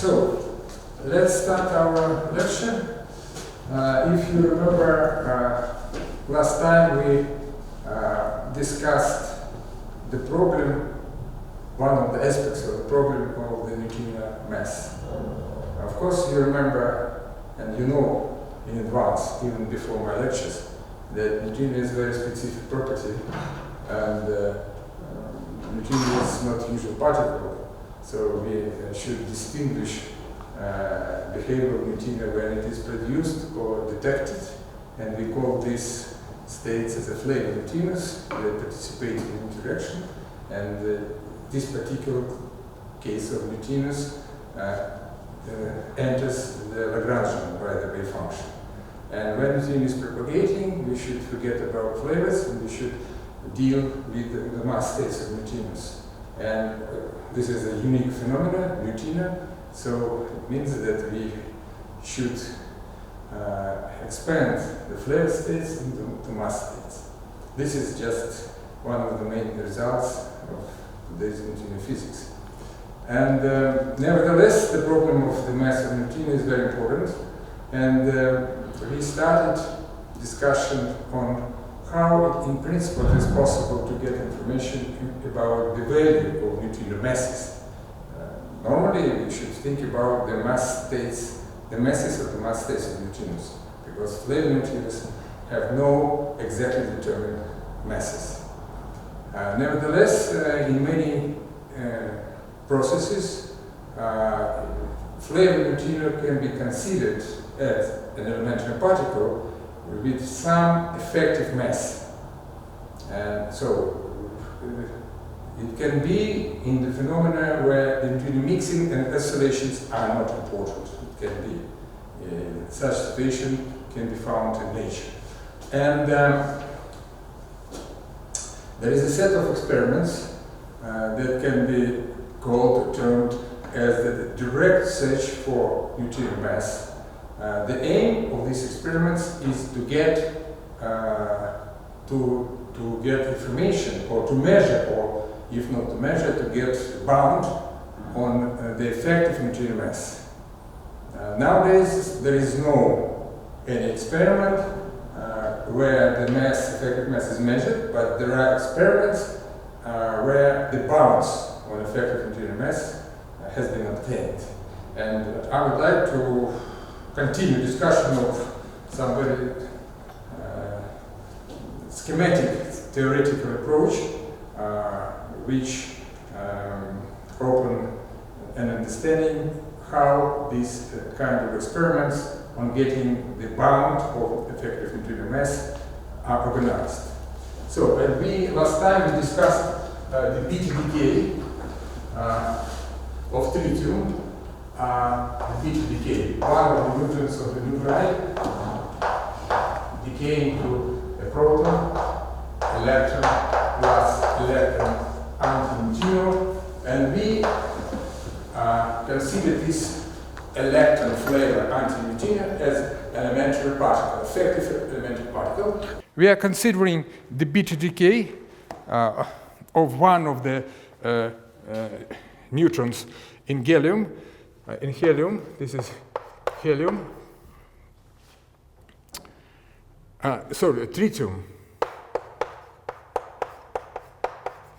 So, let's start our lecture. If you remember, last time we discussed the problem, one of the aspects of the problem of the neutrino mass. Of course, you remember and you know in advance, even before my lectures, that neutrino is a very specific property, and neutrino is not a usual particle. So we should distinguish behavior of neutrino when it is produced or detected, and we call these states as a flavor neutrinos that participate in interaction, and this particular case of neutrinos enters the Lagrangian by the wave function. And when neutrino is propagating, we should forget about flavors and we should deal with the mass states of neutrinos. And this is a unique phenomenon, neutrino, so it means that we should expand the flavor states into mass states. This is just one of the main results of today's neutrino physics. And nevertheless, the problem of the mass of neutrino is very important, and we started discussion on how in principle it is possible to get information about the value of neutrino masses. Normally we should think about the mass states, the masses of the mass states of neutrinos, because flavor neutrinos have no exactly determined masses. Nevertheless, in many processes, flavor neutrino can be considered as an elementary particle with some effective mass. And so it can be in the phenomena where the neutrino mixing and oscillations are not important. It can be. Such situation can be found in nature. And there is a set of experiments that can be called or termed as the direct search for neutrino mass. The aim of these experiments is to get to get information, or to measure, or if not to measure, to get bound on the effective neutrino mass. Nowadays, there is no any experiment where the mass, effective mass, is measured, but there are experiments where the bounds on effective neutrino mass has been obtained. And I would like to continue discussion of some very schematic theoretical approach which open an understanding how these kind of experiments on getting the bound of effective neutrino mass are organized. So last time we discussed the beta decay of tritium. The beta decay, one of the neutrons of the nuclei decaying to a proton, electron plus electron antineutrino, and we consider this electron flavor antineutrino as elementary particle, effective elementary particle. We are considering the beta decay of one of the neutrons in gallium. In helium, this is helium, tritium.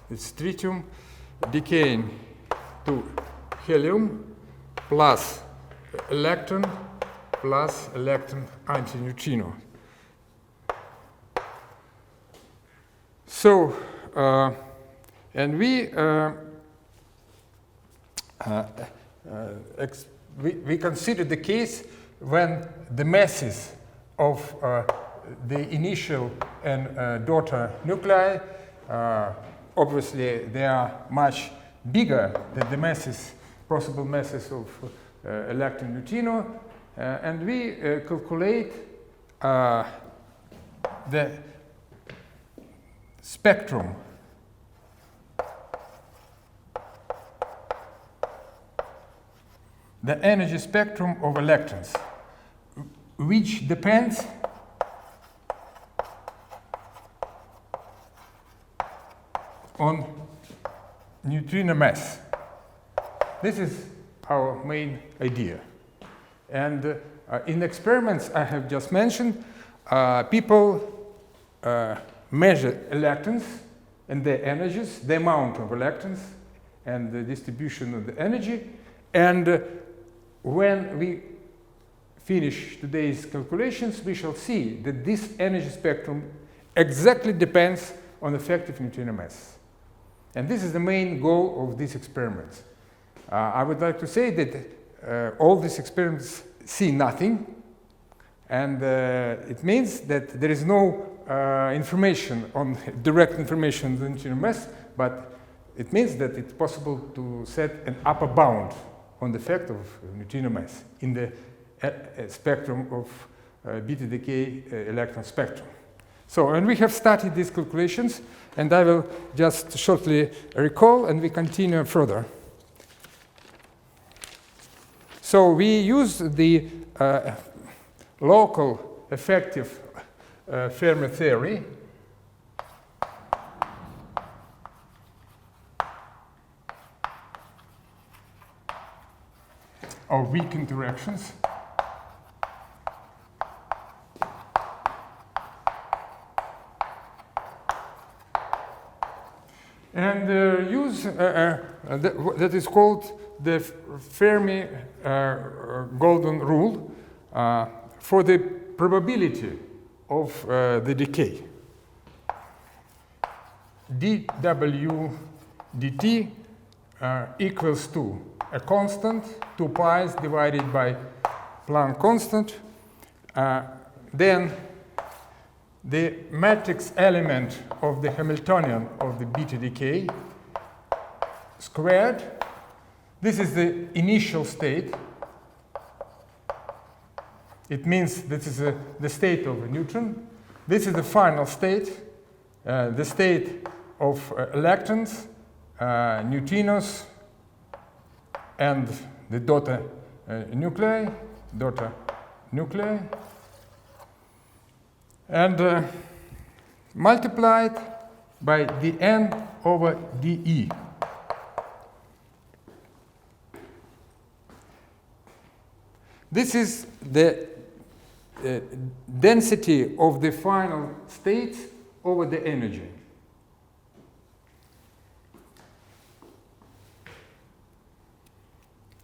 It's tritium decaying to helium plus electron antineutrino. So, and we consider the case when the masses of the initial and daughter nuclei, obviously they are much bigger than the masses, possible masses of electron neutrino, and we calculate the spectrum the energy spectrum of electrons, which depends on neutrino mass. This is our main idea. And in experiments I have just mentioned, people measure electrons and their energies, the amount of electrons and the distribution of the energy. And when we finish today's calculations, we shall see that this energy spectrum exactly depends on effective neutrino mass. And this is the main goal of these experiments. I would like to say that all these experiments see nothing, and it means that there is no direct information on the neutrino mass, but it means that it's possible to set an upper bound on the effect of neutrino mass in the spectrum of beta decay electron spectrum. So, and we have started these calculations, and I will just shortly recall, and we continue further. So we use the local effective Fermi theory of weak interactions. And use that is called the Fermi golden rule for the probability of the decay. dW dt equals to a constant, 2 pi divided by Planck constant. Then the matrix element of the Hamiltonian of the beta decay squared. This is the initial state. It means this is the state of a neutron. This is the final state, the state of electrons, neutrinos, and the daughter nuclei, and multiplied by dN over dE. This is the density of the final state over the energy.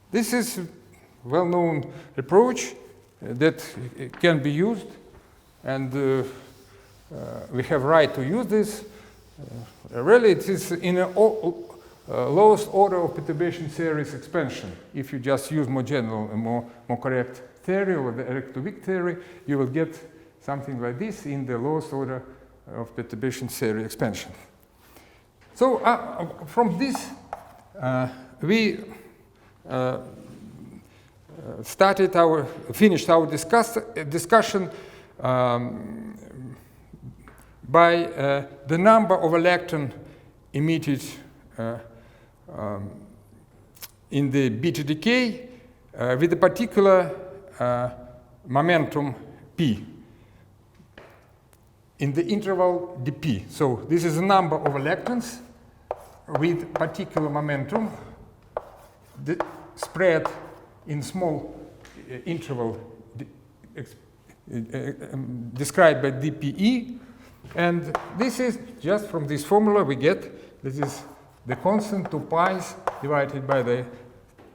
This is a well-known approach that can be used, and we have right to use this. Really, it is in a lowest order of perturbation series expansion. If you just use more general and more correct theory, or the electroweak theory, you will get something like this in the lowest order of perturbation series expansion. So from this, we finished our discussion by the number of electrons emitted in the beta decay with a particular momentum p in the interval dp. So this is a number of electrons with particular momentum spread in small interval described by dpe, and this is just from this formula we get this is the constant 2 pi divided by the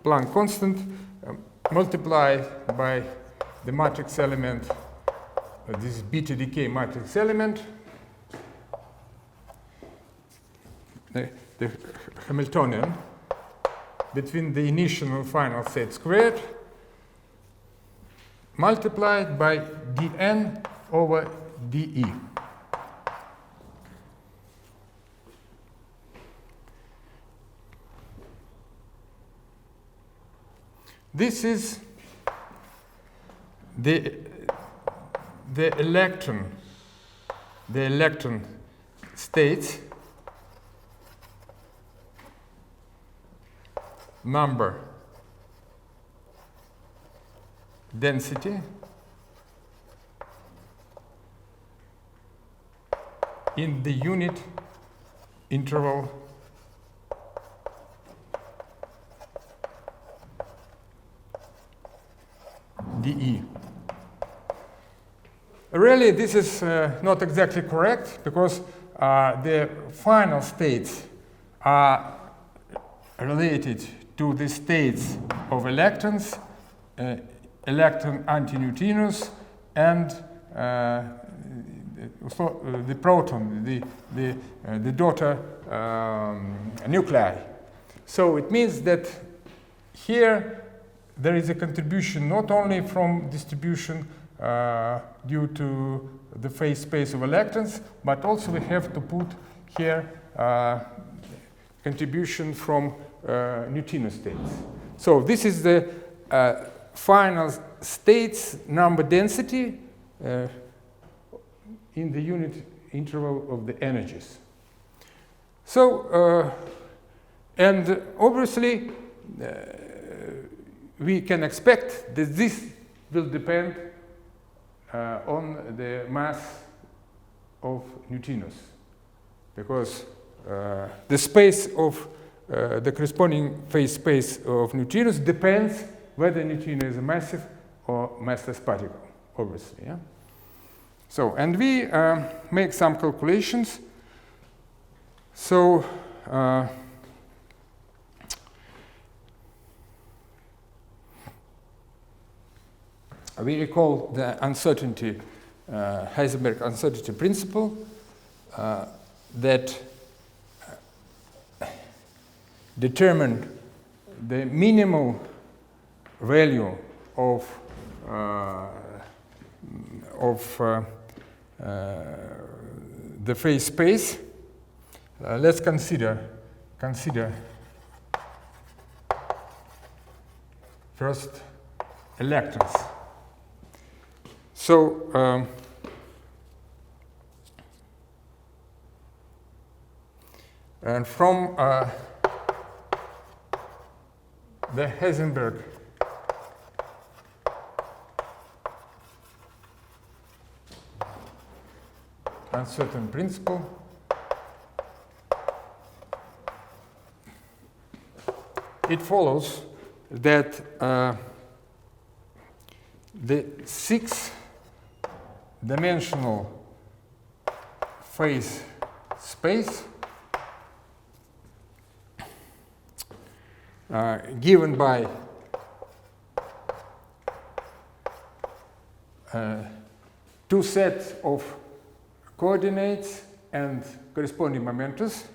Planck constant multiplied by the matrix element, this beta decay matrix element, the Hamiltonian between the initial and final state squared, multiplied by dN over dE. This is the electron state number density in the unit interval dE. Really, this is not exactly correct, because the final states are related to the states of electrons, electron antineutrinos, and the proton, the daughter nuclei. So it means that here there is a contribution not only from distribution due to the phase space of electrons, but also we have to put here contribution from neutrino states. So this is the final states number density in the unit interval of the energies. So, and obviously, we can expect that this will depend on the mass of neutrinos, because the space of the corresponding phase space of neutrinos depends whether neutrino is a massive or massless particle, obviously. Yeah? So, and we make some calculations. So, we recall the uncertainty, Heisenberg uncertainty principle, that determined the minimal value of the phase space. Let's consider first electrons. So and from the Heisenberg uncertain principle, it follows that the 6-dimensional phase space given by two sets of coordinates and corresponding momentus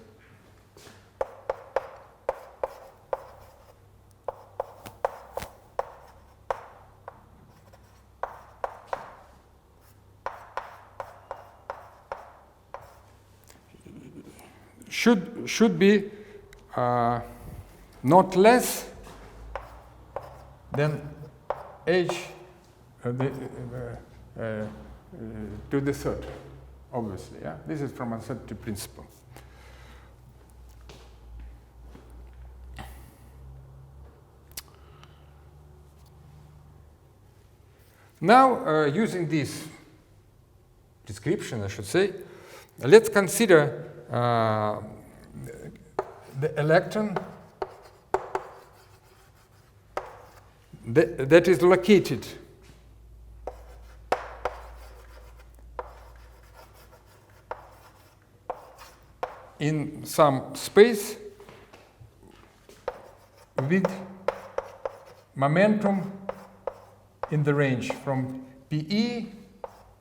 should be not less than h to the third, obviously. Yeah? This is from uncertainty principle. Now, using this description, I should say, let's consider the electron that is located in some space with momentum in the range from PE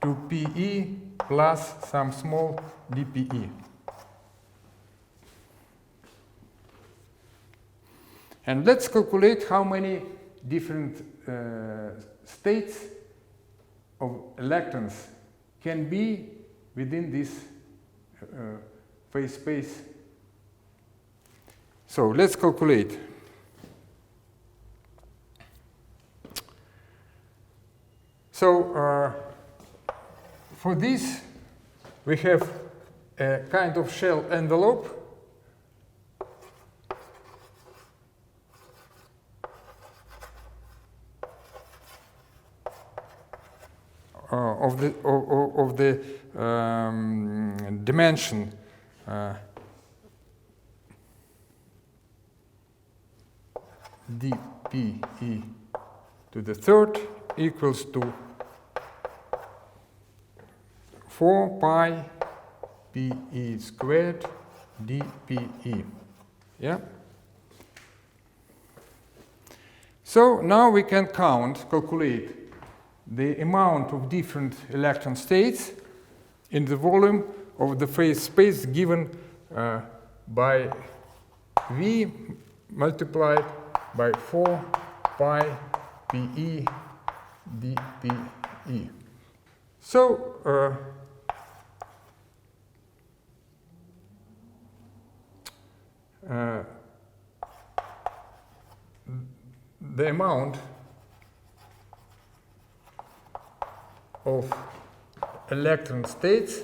to PE plus some small dPe. And let's calculate how many different states of electrons can be within this phase space. So let's calculate. So for this, we have a kind of shell envelope of the dimension dPe to the third equals to 4 pi Pe squared dPe. Yeah? So now we can calculate the amount of different electron states in the volume of the phase space given by V multiplied by 4 pi Pe dPe. So the amount of electron states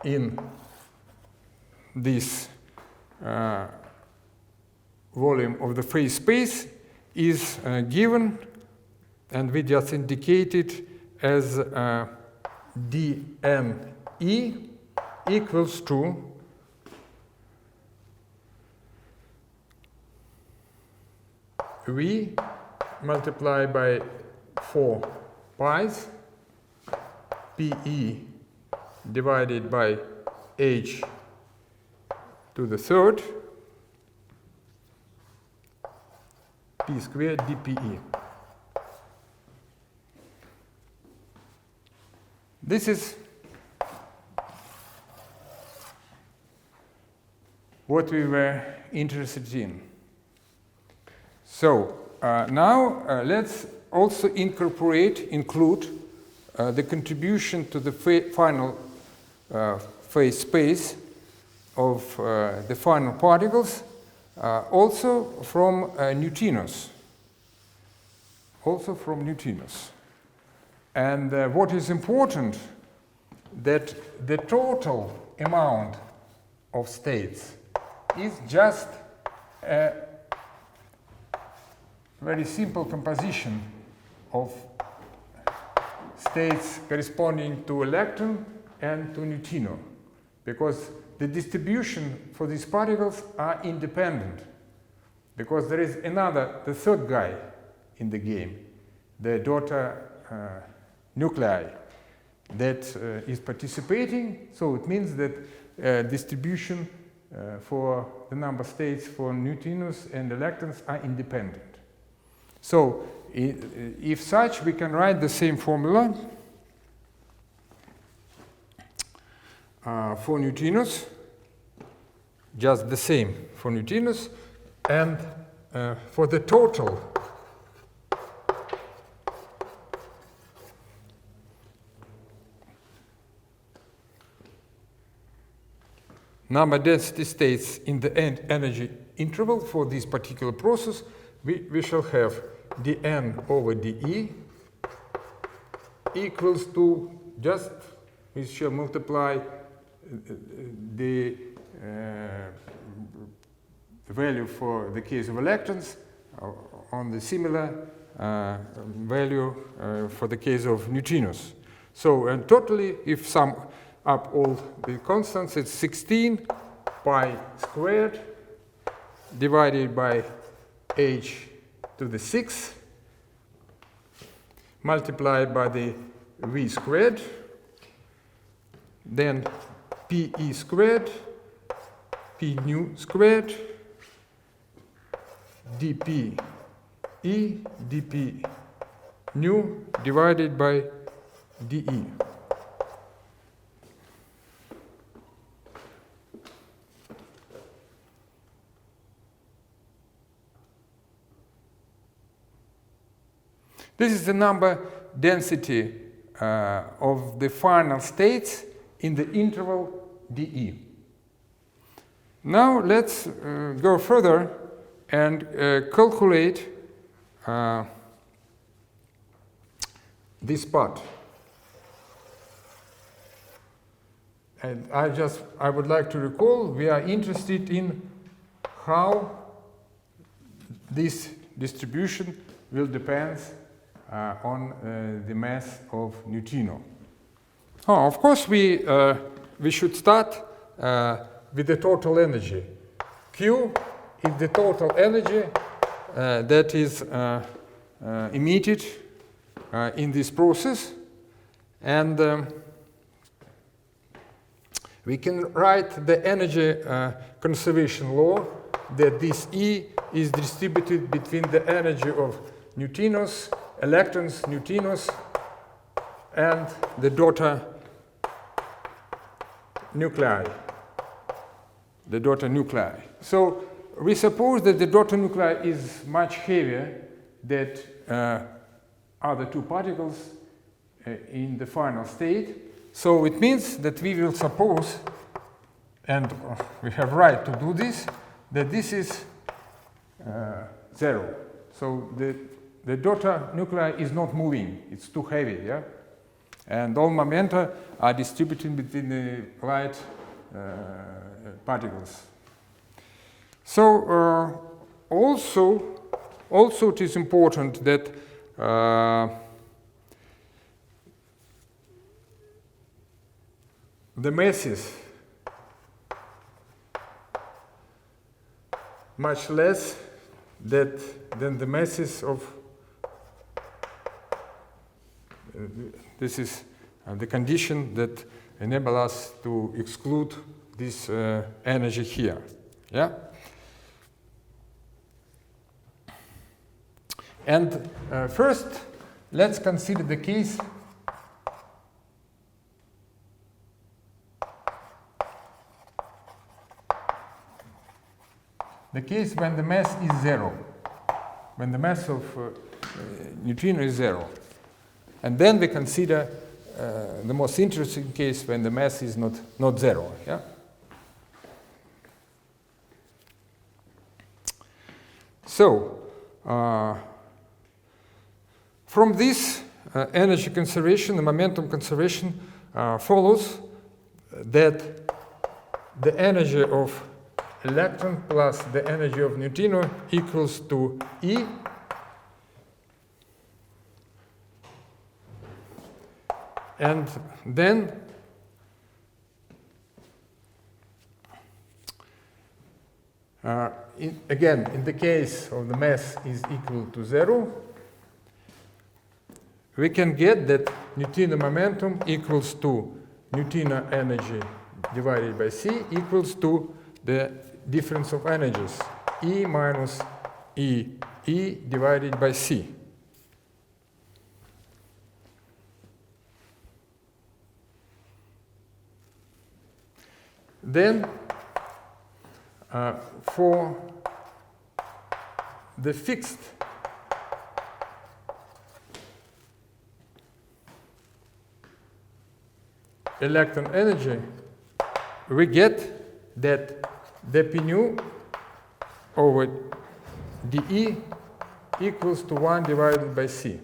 in this volume of the phase space is given, and we just indicate it as dNE equals to V multiplied by 4 pi's Pe divided by H to the third P squared dPe. This is what we were interested in. So now let's also include the contribution to the final phase space of the final particles, also from neutrinos. And what is important, that the total amount of states is just a very simple composition of states corresponding to electron and to neutrino, because the distribution for these particles are independent, because there is the third guy in the game, the daughter nuclei, that is participating. So it means that distribution for the number of states for neutrinos and electrons are independent. So if such, we can write the same formula for neutrinos, just the same for neutrinos, and for the total number density states in the energy interval for this particular process, we shall have dN over dE equals to just, we shall multiply the value for the case of electrons on the similar value for the case of neutrinos. So, and totally, if sum up all the constants, it's 16 pi squared divided by h to the 6 multiplied by the v squared, then Pe squared, P nu squared, dP E dP nu divided by dE. This is the number density of the final states in the interval dE. Now let's go further and calculate this part. And I would like to recall, we are interested in how this distribution will depend on the mass of neutrino. Oh, of course, we should start with the total energy. Q is the total energy that is emitted in this process. And we can write the energy conservation law that this E is distributed between the energy of neutrinos, electrons, neutrinos, and the daughter nuclei. The daughter nuclei. So we suppose that the daughter nuclei is much heavier than other two particles in the final state. So it means that we will suppose, and we have right to do this, that this is 0. So the daughter nuclei is not moving, it's too heavy, yeah? And all momenta are distributed between the light particles. So also it is important that the masses much less than the masses of this is the condition that enable us to exclude this energy here. Yeah. And first, let's consider the case when the mass is 0, when the mass of neutrino is 0. And then we consider the most interesting case when the mass is not 0. Yeah? So, from this energy conservation, the momentum conservation, follows that the energy of electron plus the energy of neutrino equals to E. And then again, in the case of the mass is equal to 0, we can get that neutrino momentum equals to neutrino energy divided by C equals to the difference of energies, E minus E divided by C. Then, for the fixed electron energy, we get that dp nu over dE equals to 1 divided by C.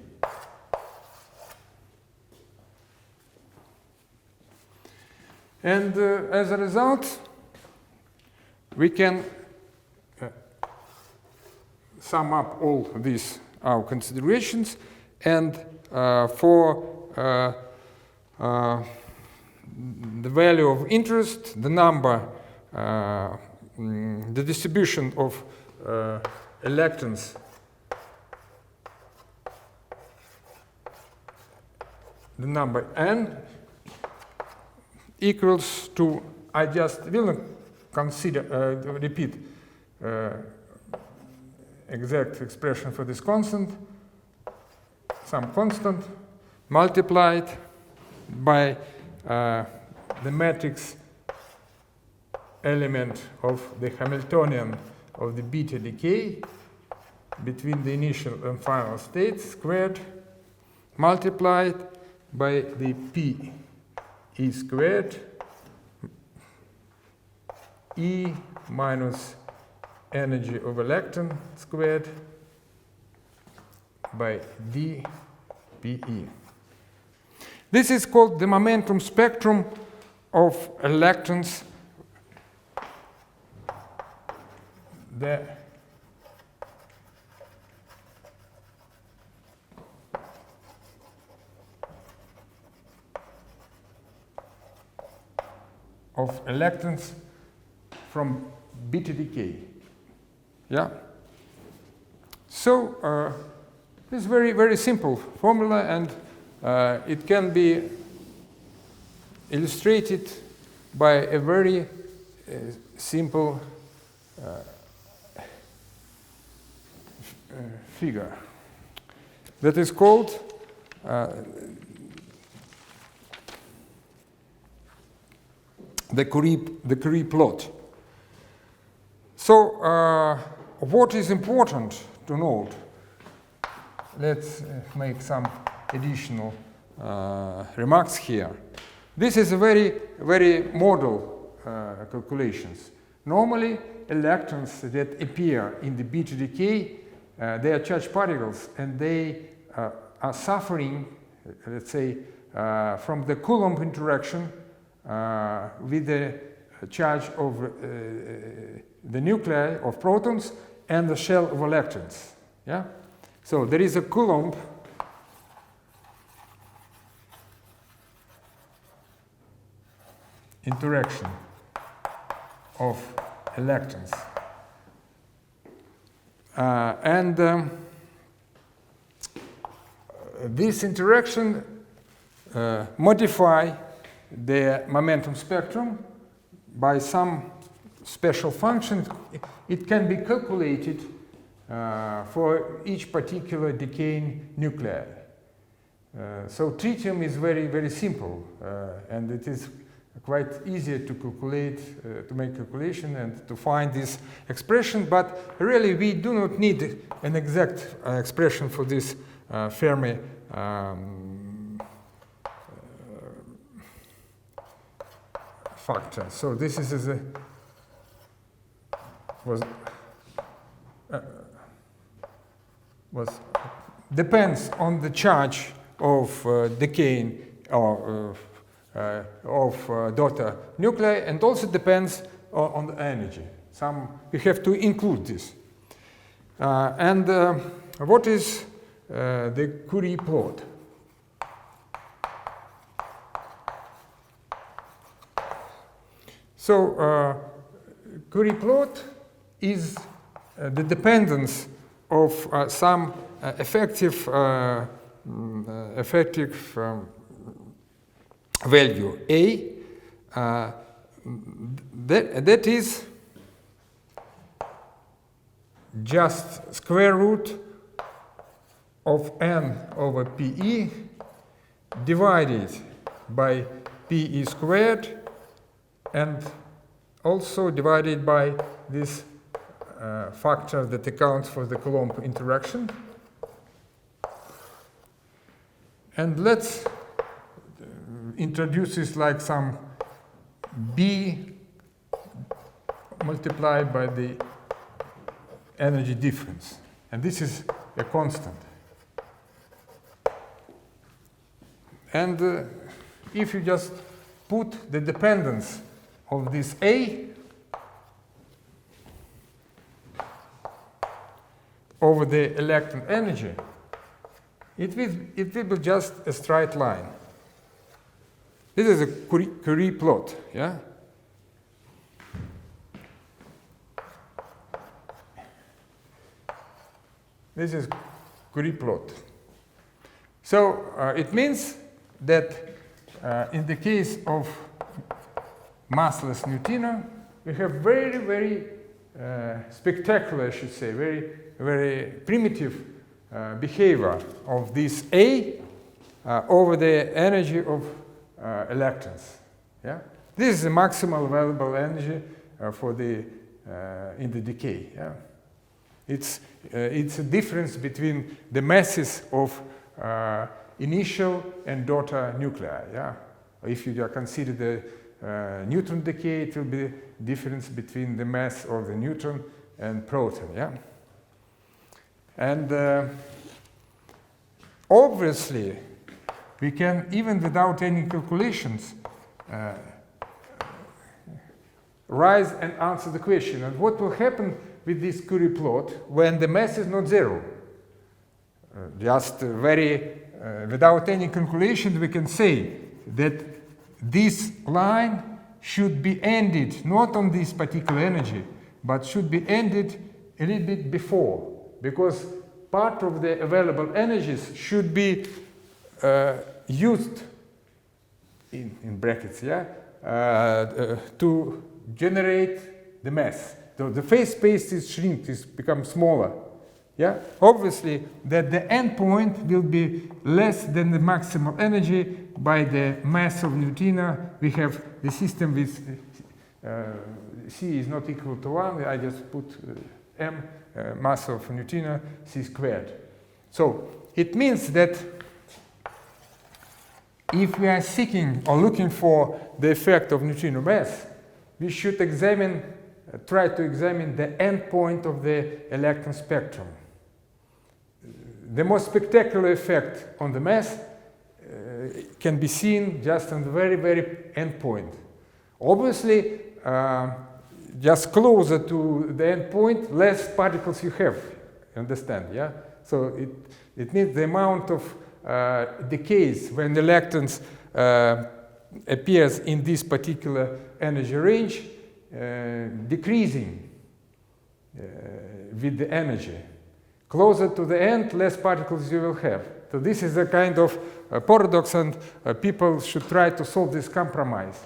And as a result, we can sum up all these our considerations, and for the value of interest, the number, the distribution of electrons the number n equals to, I just will consider, repeat exact expression for this constant, some constant multiplied by the matrix element of the Hamiltonian of the beta decay between the initial and final states squared, multiplied by the P E squared E minus energy of electron squared by d PE. This is called the momentum spectrum of electrons. Of electrons from beta decay. Yeah. So This is very, very simple formula, and it can be illustrated by a very simple figure that is called the Curie plot. So what is important to note? Let's make some additional remarks here. This is a very, very model calculations. Normally, electrons that appear in the beta decay, they are charged particles, and they are suffering, let's say, from the Coulomb interaction with the charge of the nuclei of protons and the shell of electrons. Yeah? So there is a Coulomb interaction of electrons. This interaction modify the momentum spectrum by some special function. It can be calculated for each particular decaying nuclei. So tritium is very, very simple, and it is quite easy to calculate, to make calculation and to find this expression, but really we do not need an exact expression for this Fermi factor. So this is depends on the charge of decaying or of daughter nuclei, and also depends on the energy. You have to include this. What is the Curie plot? So Curie plot is the dependence of some effective value A, that is just square root of n over PE divided by PE squared, and also divided by this factor that accounts for the Coulomb interaction. And let's introduce this like some B multiplied by the energy difference. And this is a constant. And if you just put the dependence of this A over the electron energy, it will be just a straight line. This is a Curie plot, yeah? This is Curie plot. So it means that in the case of massless neutrino, we have very, very spectacular, I should say, very, very primitive behavior of this A over the energy of electrons. Yeah? This is the maximal available energy for the in the decay. Yeah? It's a difference between the masses of initial and daughter nuclei. Yeah? If you consider the neutron decay, it will be difference between the mass of the neutron and proton. Yeah? And obviously, we can, even without any calculations, rise and answer the question. And what will happen with this Curie plot when the mass is not zero? Just without any calculation, we can say that this line should be ended not on this particular energy, but should be ended a little bit before, because part of the available energies should be used, in brackets, yeah, to generate the mass. So the phase space is shrink, is become smaller. Yeah, obviously that the endpoint will be less than the maximal energy by the mass of neutrino. We have the system with C is not equal to 1. I just put m mass of neutrino C squared. So it means that if we are seeking or looking for the effect of neutrino mass, we should examine, try to examine the endpoint of the electron spectrum. The most spectacular effect on the mass can be seen just on the very, very end point. Obviously, just closer to the end point, less particles you have. Understand? Yeah. So it means the amount of decays when the electrons appears in this particular energy range decreasing with the energy. Closer to the end, less particles you will have. So this is a kind of paradox, and people should try to solve this compromise.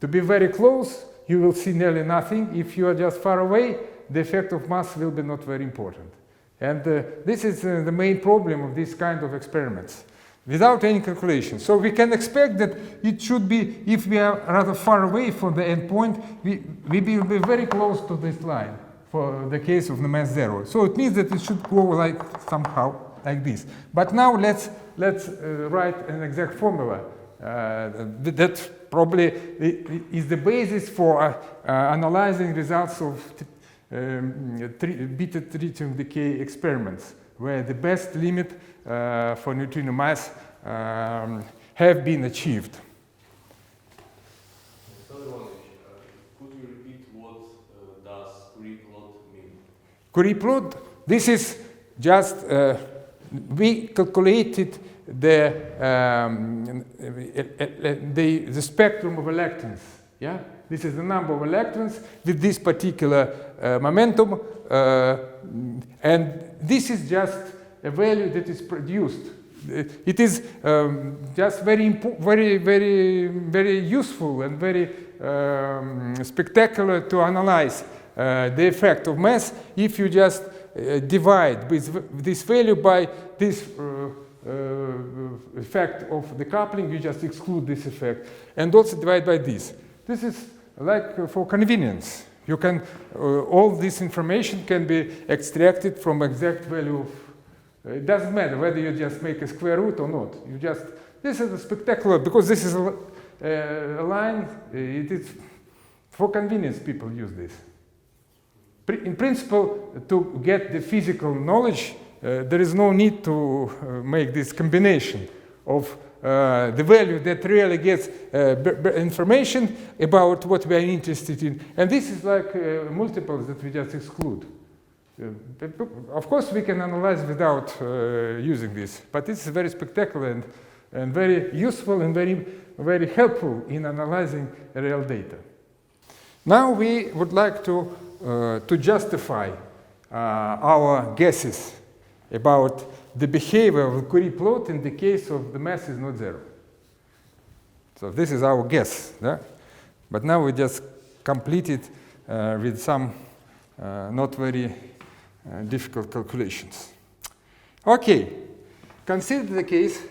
To be very close, you will see nearly nothing. If you are just far away, the effect of mass will be not very important. And this is the main problem of this kind of experiments, without any calculation. So we can expect that it should be, if we are rather far away from the end point, we will be very close to this line for the case of the mass zero. So it means that it should go like somehow like this. But now let's write an exact formula that probably is the basis for analyzing results of beta tritium decay experiments, where the best limit for neutrino mass have been achieved. Could you repeat what does Curie plot mean? Curie plot, this is just, we calculated the spectrum of electrons. Yeah? This is the number of electrons with this particular momentum, and this is just a value that is produced. It is just very useful and very spectacular to analyze the effect of mass if you just divide with this value by this effect of the coupling. You just exclude this effect, and also divide by this. This is like for convenience. You can all this information can be extracted from exact value of. It doesn't matter whether you just make a square root or not. You just, this is a spectacular, because this is a line, it is for convenience people use this. In principle, to get the physical knowledge, there is no need to make this combination of the value that really gets information about what we are interested in. And this is like multiples that we just exclude. Of course, we can analyze without using this, but this is very spectacular and very useful and very helpful in analyzing real data. Now we would like to justify our guesses about the behavior of the Curie plot in the case of the mass is not zero. So this is our guess. Yeah? But now we just complete it with some not very difficult calculations. Okay, consider the case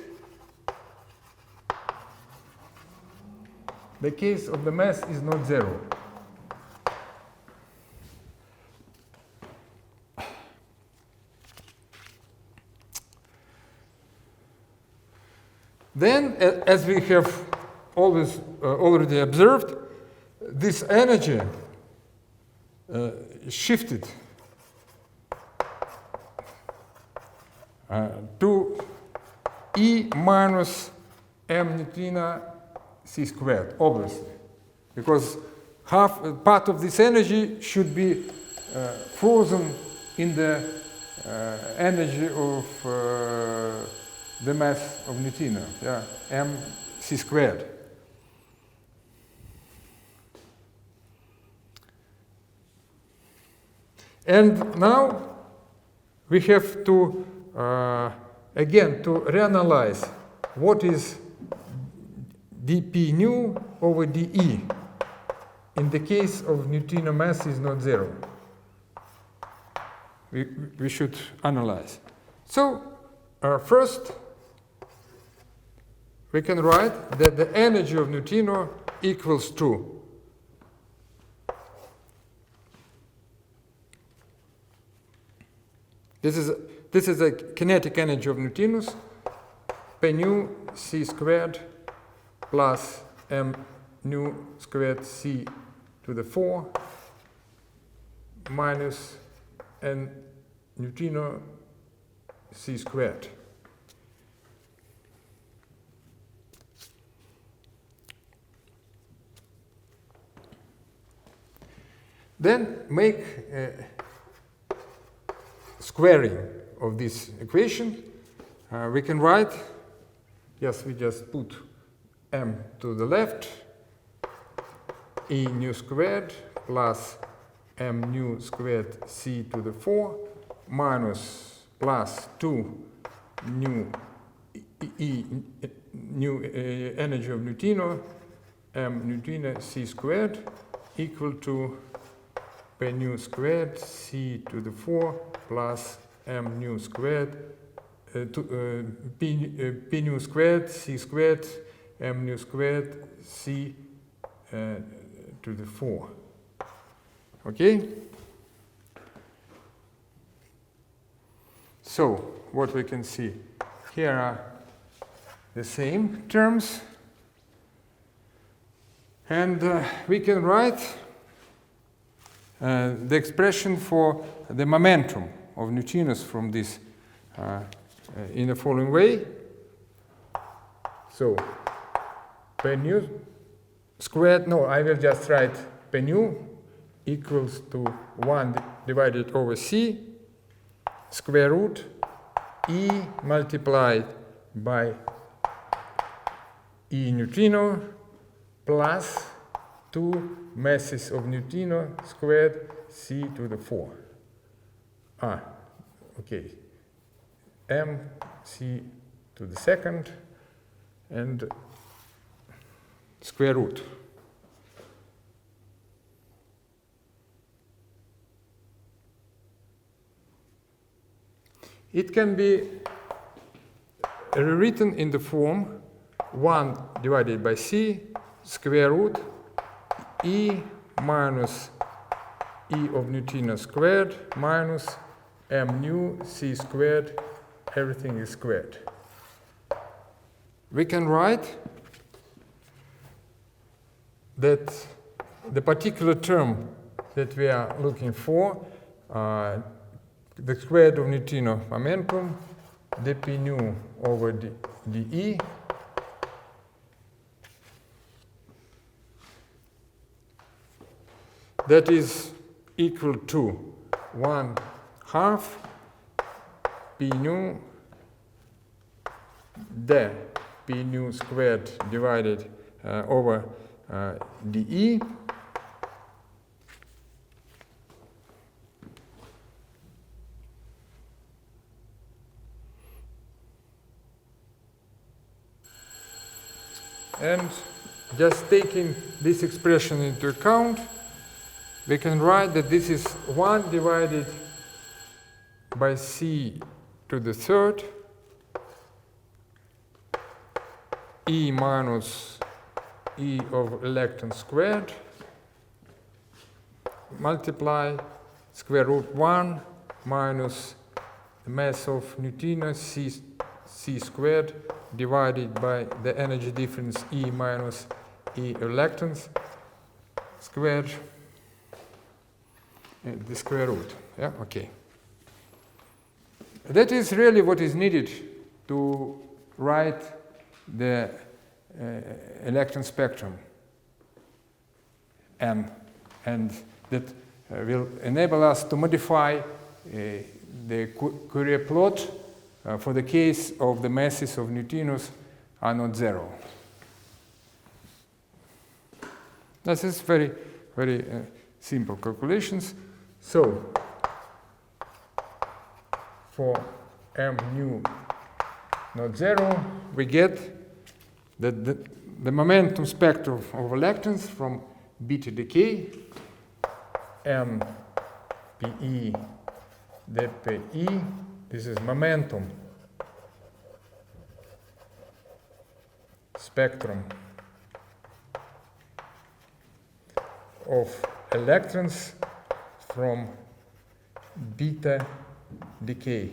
of the mass is not zero. Then, as we have always already observed, this energy shifted to E minus m neutrino C squared, obviously, because part of this energy should be frozen in the energy of the mass of neutrino, yeah, m C squared. And now we have to, again, to reanalyze what is dp nu over dE in the case of neutrino mass is not zero. We should analyze. So, first, we can write that the energy of neutrino equals to this is a kinetic energy of neutrinos, p nu c squared plus m nu squared c to the 4 minus n neutrino c squared. Then make squaring of this equation. We can write, yes, we just put m to the left, e nu squared plus m nu squared c to the 4 minus plus 2 nu new energy of neutrino m neutrino c squared equal to p nu squared c to the 4 plus m nu squared p nu squared c squared m nu squared c to the 4. Okay? So, what we can see here are the same terms, and we can write the expression for the momentum of neutrinos from this in the following way. So, p nu squared, no, I will just write p nu equals to 1 divided over c square root E multiplied by E neutrino plus 2 masses of neutrino squared c to the 4. Okay. M c to the second and square root. It can be rewritten in the form 1 divided by c square root E minus E of neutrino squared minus m nu c squared, everything is squared. We can write that the particular term that we are looking for, the square root of neutrino momentum, dp nu over dE, that is equal to 1/2 p nu the p nu squared divided over dE and just taking this expression into account, we can write that this is 1 divided by c to the third E minus E of electron squared multiply square root 1 minus the mass of neutrino c squared divided by the energy difference E minus E electrons squared, the square root. Yeah, okay. That is really what is needed to write the electron spectrum, and that will enable us to modify the Curie plot for the case of the masses of neutrinos are not zero. This is very, very simple calculations. So, for m nu not zero, we get that the momentum spectrum of electrons from beta decay, m pe dpe, this is momentum spectrum of electrons from beta decay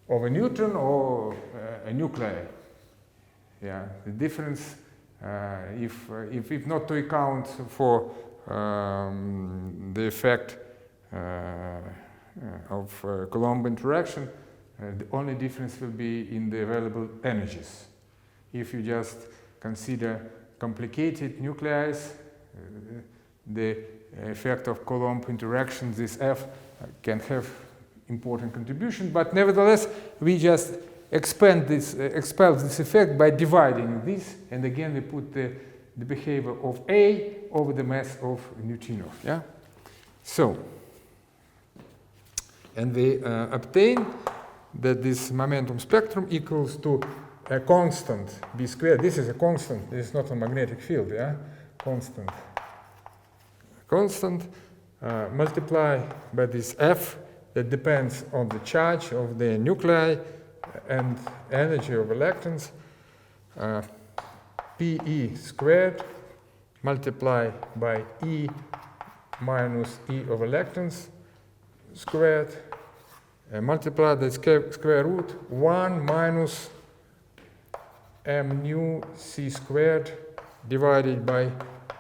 of a neutron or a nuclei. Yeah, the difference, if not to account for the effect of Coulomb interaction, the only difference will be in the available energies. If you just consider complicated nuclei, the effect of Coulomb interaction, this F, can have important contribution, but nevertheless, we just expel this effect by dividing this, and again we put the behavior of A over the mass of neutrino. Yeah. So, and we obtain that this momentum spectrum equals to a constant B squared. This is a constant. This is not a magnetic field. Yeah, constant. Constant multiply by this F that depends on the charge of the nuclei and energy of electrons, Pe squared multiply by E minus E of electrons squared, multiply the square root 1 minus m nu c squared divided by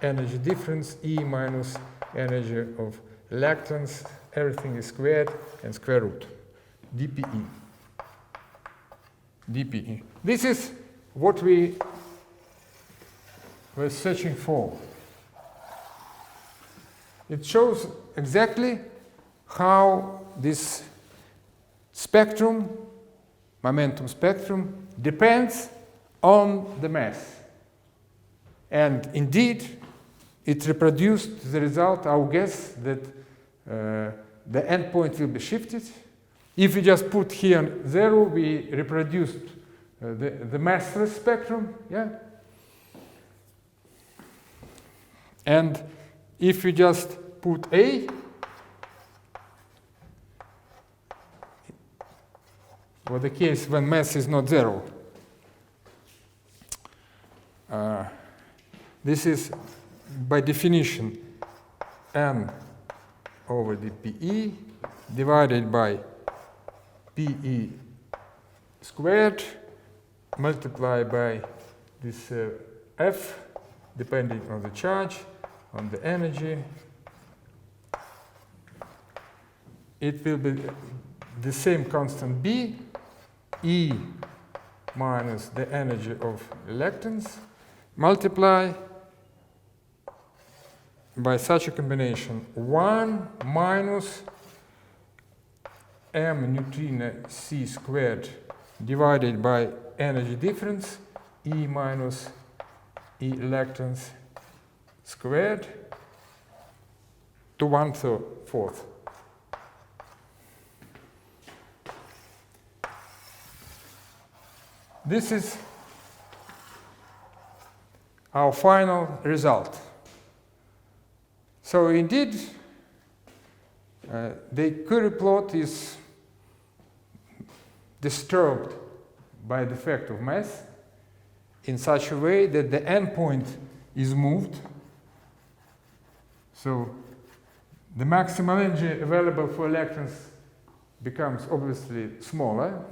energy difference E minus energy of electrons, everything is squared, and square root dpe. dpe. This is what we were searching for. It shows exactly how this spectrum, momentum spectrum, depends on the mass. And indeed, it reproduced the result, our guess, that the endpoint will be shifted. If we just put here 0, we reproduced the massless spectrum, yeah? And if we just put A, for the case when mass is not 0, this is by definition m over dpe divided by pe squared multiplied by this f depending on the charge, on the energy. It will be the same constant B, E minus the energy of electrons, multiply by such a combination 1 minus m neutrino c squared divided by energy difference E minus E electrons squared to 1/4. This is our final result. So indeed, the Curie plot is disturbed by the effect of mass in such a way that the endpoint is moved. So the maximal energy available for electrons becomes obviously smaller.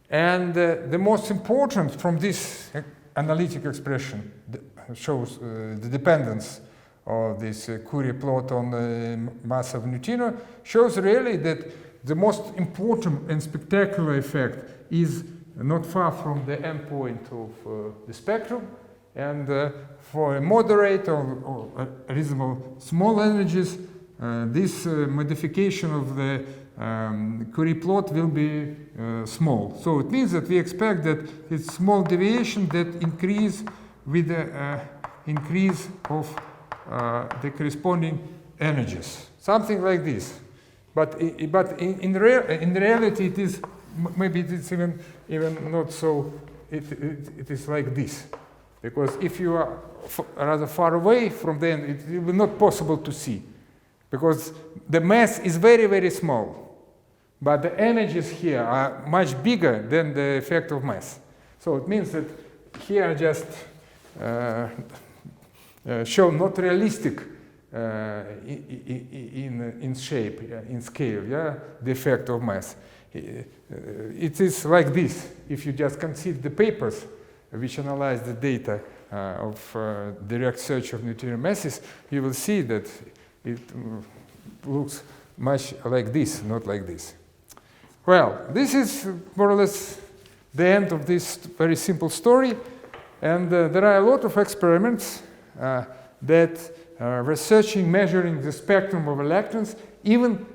And the most important from this analytic expression shows the dependence of this Curie plot on the mass of neutrino, shows really that the most important and spectacular effect is not far from the endpoint of the spectrum. And for a moderate or reasonable small energies, this modification of the Curie plot will be small. So it means that we expect that it's small deviation that increase with the increase of the corresponding energies. Something like this. But in reality, it is maybe it's even not so. It is like this, because if you are rather far away from them, it will be not possible to see, because the mass is very, very small, but the energies here are much bigger than the effect of mass. So it means that here just show not realistic in shape, in scale, yeah, the effect of mass. It is like this. If you just consider the papers which analyze the data of direct search of neutrino masses, you will see that it looks much like this, not like this. Well, this is more or less the end of this very simple story, and there are a lot of experiments that researching measuring the spectrum of electrons, even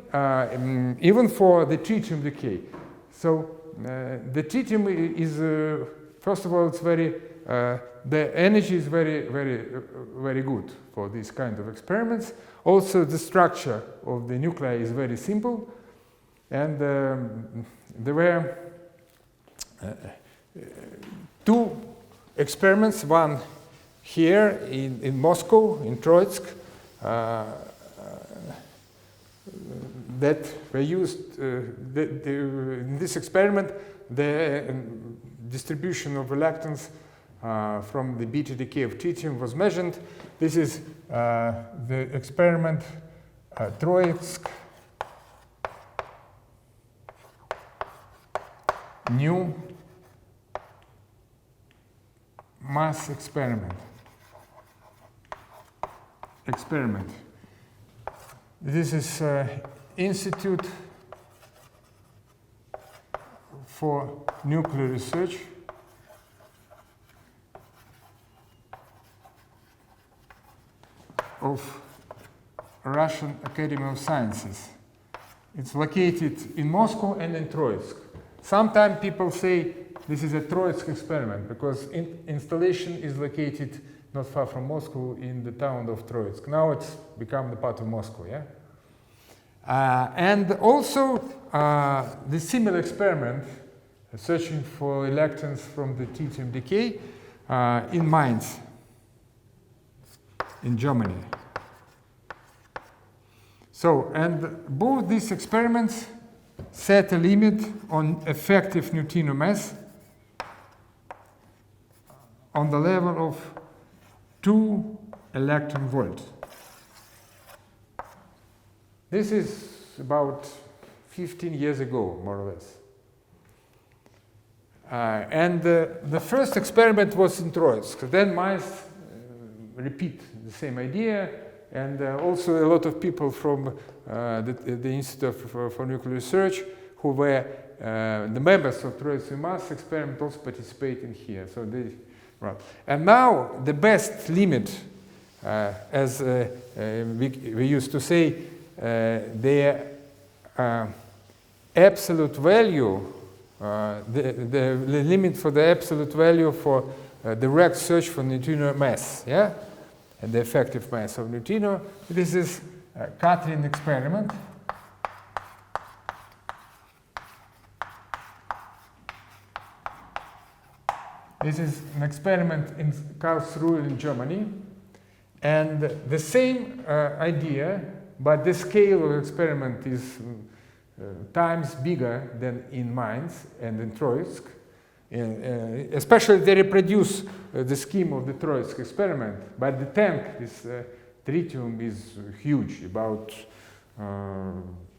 for the tritium decay. So the tritium is first of all, it's very the energy is very good for these kind of experiments. Also, the structure of the nuclei is very simple, and there were two experiments. One here in Moscow, in Troitsk, that were used in this experiment. The distribution of electrons from the beta decay of tritium was measured. This is the experiment Troitsk new mass experiment. This is Institute for Nuclear Research. Of Russian Academy of Sciences. It's located in Moscow and in Troitsk. Sometimes people say this is a Troitsk experiment because installation is located not far from Moscow in the town of Troitsk. Now it's become the part of Moscow, yeah? And also the similar experiment searching for electrons from the tritium decay in Mainz, in Germany. So, and both these experiments set a limit on effective neutrino mass on the level of 2 electron volts. This is about 15 years ago, more or less. And the first experiment was in Troitsk. Then Mainz repeat the same idea, and also a lot of people from the Institute for Nuclear Research who were the members of Troitsk mass experiment also participate in here. So they, right. And now the best limit, as we used to say, the absolute value, the limit for the absolute value for direct search for neutrino mass, yeah, and the effective mass of neutrino. This is a Catherine experiment. This is an experiment in Karlsruhe in Germany, and the same idea, but the scale of the experiment is times bigger than in Mainz and in Troitsk. Especially they reproduce the scheme of the Troitsk experiment, but the tank, this tritium, is huge, about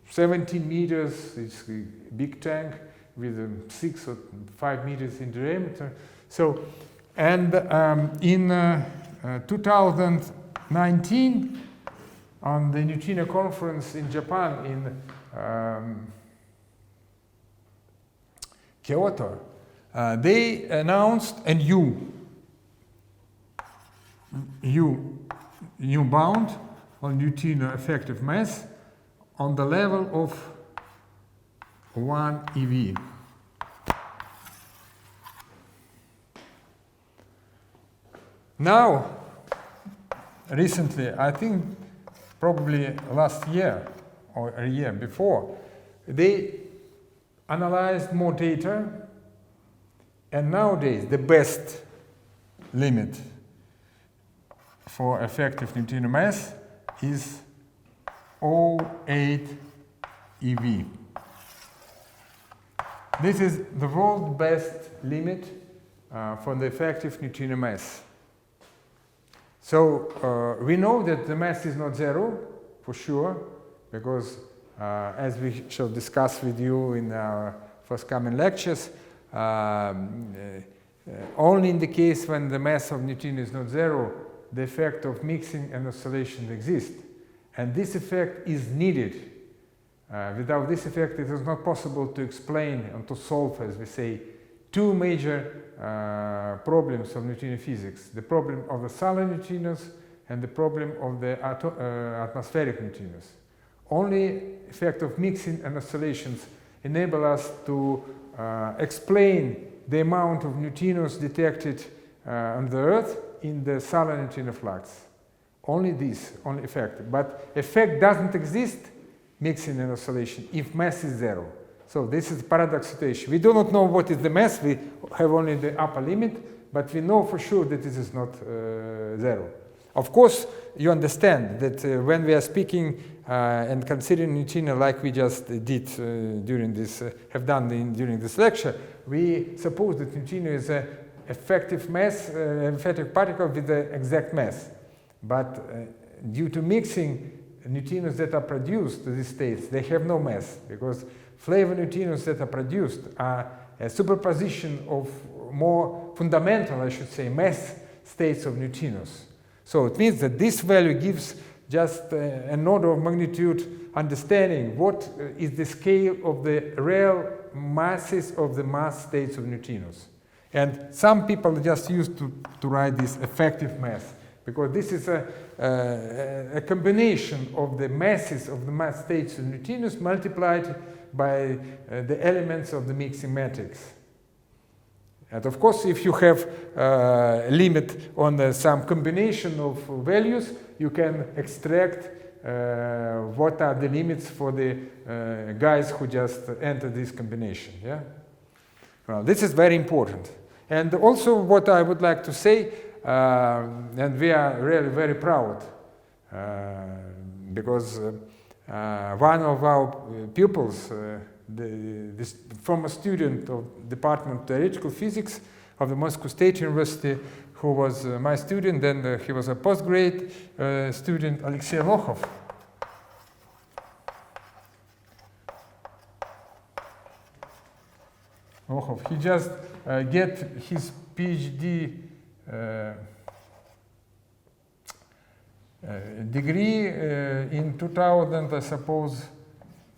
17 meters. It's a big tank with 6 or 5 meters in diameter. So, and in 2019, on the neutrino conference in Japan, in Kyoto, they announced a new bound on neutrino effective mass on the level of 1 eV. Now, recently, I think probably last year or a year before, they analyzed more data, and nowadays the best limit for effective neutrino mass is 0.8 eV. This is the world's best limit for the effective neutrino mass. So we know that the mass is not zero, for sure, because as we shall discuss with you in our forthcoming lectures, only in the case when the mass of neutrino is not zero, the effect of mixing and oscillation exists. And this effect is needed. Without this effect, it is not possible to explain and to solve, as we say, two major problems of neutrino physics: the problem of the solar neutrinos and the problem of the atmospheric neutrinos. Only effect of mixing and oscillations enable us to explain the amount of neutrinos detected on the Earth in the solar neutrino flux. Only this, only effect. But effect doesn't exist, mixing and oscillation, if mass is zero. So this is the paradox situation. We do not know what is the mass, we have only the upper limit, but we know for sure that this is not zero. Of course, you understand that when we are speaking and considering neutrino like we just did during this, during this lecture, we suppose that neutrino is an effective mass, effective particle with the exact mass. But due to mixing, neutrinos that are produced to these states, they have no mass, because flavor neutrinos that are produced are a superposition of more fundamental, I should say, mass states of neutrinos. So it means that this value gives just an order of magnitude understanding what is the scale of the real masses of the mass states of neutrinos. And some people just used to write this effective mass, because this is a combination of the masses of the mass states of neutrinos multiplied by the elements of the mixing matrix. And of course, if you have a limit on some combination of values, you can extract what are the limits for the guys who just entered this combination. Yeah? Well, this is very important. And also what I would like to say, and we are really very proud, because one of our pupils, this former student of Department of Theoretical Physics of the Moscow State University, who was my student, then he was a postgrad student, Alexei Lokhov. He just get his PhD degree in 2000, I suppose,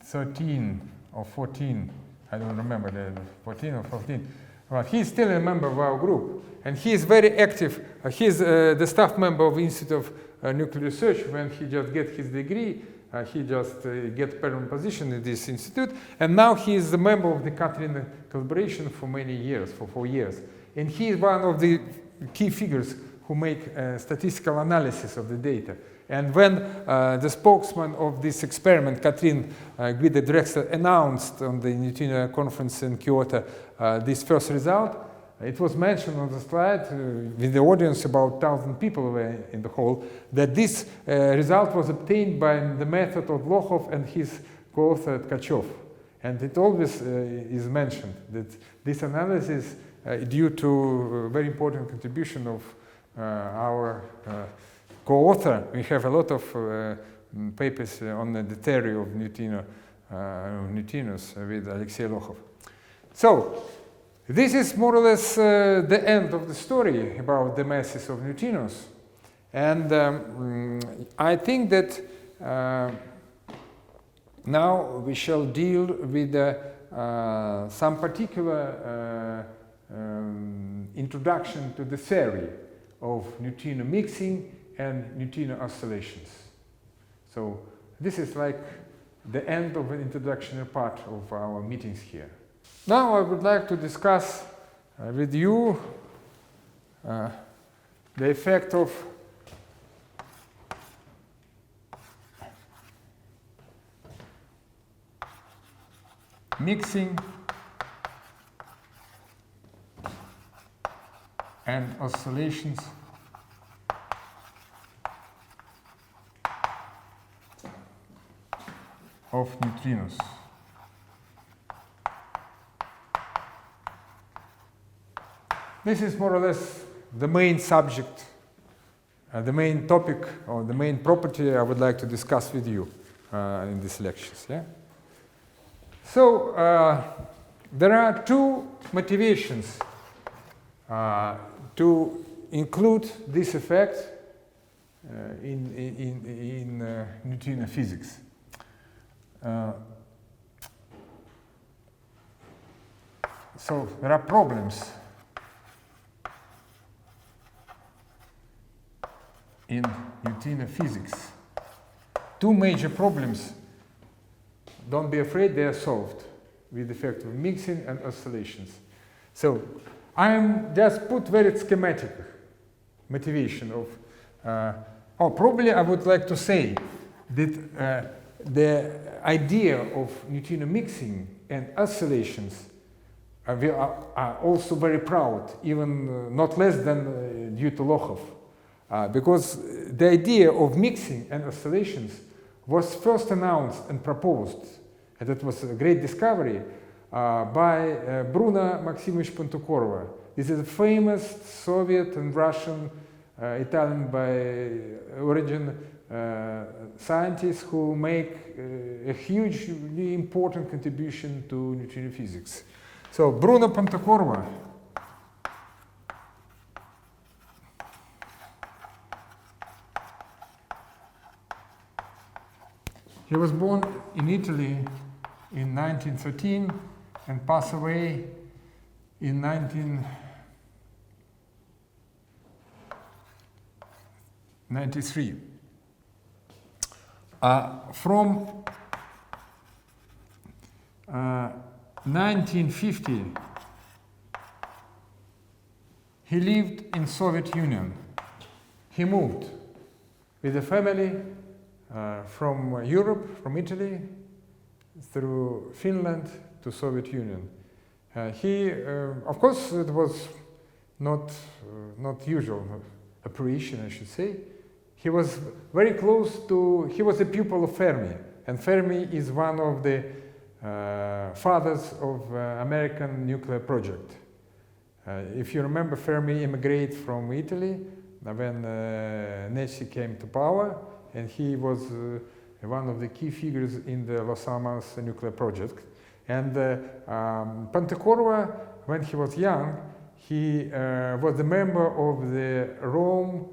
13 or 14. I don't remember, 14 or 14. But he's still a member of our group, and he is very active. He's the staff member of Institute of Nuclear Research. When he just get his degree, he just get permanent position in this institute, and now he is a member of the Curie collaboration for many years, for 4 years. And he is one of the key figures who make statistical analysis of the data. And when the spokesman of this experiment, Katrin Guida-Drexler, announced on the Neutrino conference in Kyoto this first result, it was mentioned on the slide with the audience, about 1,000 people were in the hall, that this result was obtained by the method of Lokhov and his co-author Tkachov. And it always is mentioned that this analysis, due to a very important contribution of our co-author, we have a lot of papers on the theory of neutrinos with Alexei Lokhov. So, this is more or less the end of the story about the masses of neutrinos. And I think that now we shall deal with some particular introduction to the theory of neutrino mixing and neutrino oscillations. So this is like the end of an introductory part of our meetings here. Now I would like to discuss with you the effect of mixing and oscillations of neutrinos. This is more or less the main subject, the main topic, or the main property I would like to discuss with you in these lectures. Yeah? So, there are two motivations to include this effect in neutrino physics. So there are problems in neutrino physics. Two major problems. Don't be afraid, they are solved with the effect of mixing and oscillations. So I'm just put very schematic motivation of, probably I would like to say that the idea of neutrino mixing and oscillations we are also very proud, even not less than due to Lokhov, because the idea of mixing and oscillations was first announced and proposed, and it was a great discovery by Bruno Maximovich Pontokorova. This is a famous Soviet and Russian, Italian by origin scientists who make a hugely important contribution to neutrino physics. So Bruno Pontokorova he was born in Italy in 1913 and passed away in 1993. From 1950, he lived in Soviet Union. He moved with a family from Europe, from Italy, through Finland to Soviet Union. Of course, it was not usual operation, I should say. He was very close to, he was a pupil of Fermi, and Fermi is one of the fathers of American nuclear project. If you remember, Fermi immigrated from Italy when Nazi came to power, and he was one of the key figures in the Los Alamos nuclear project. And Pontokorova, when he was young, he was a member of the Rome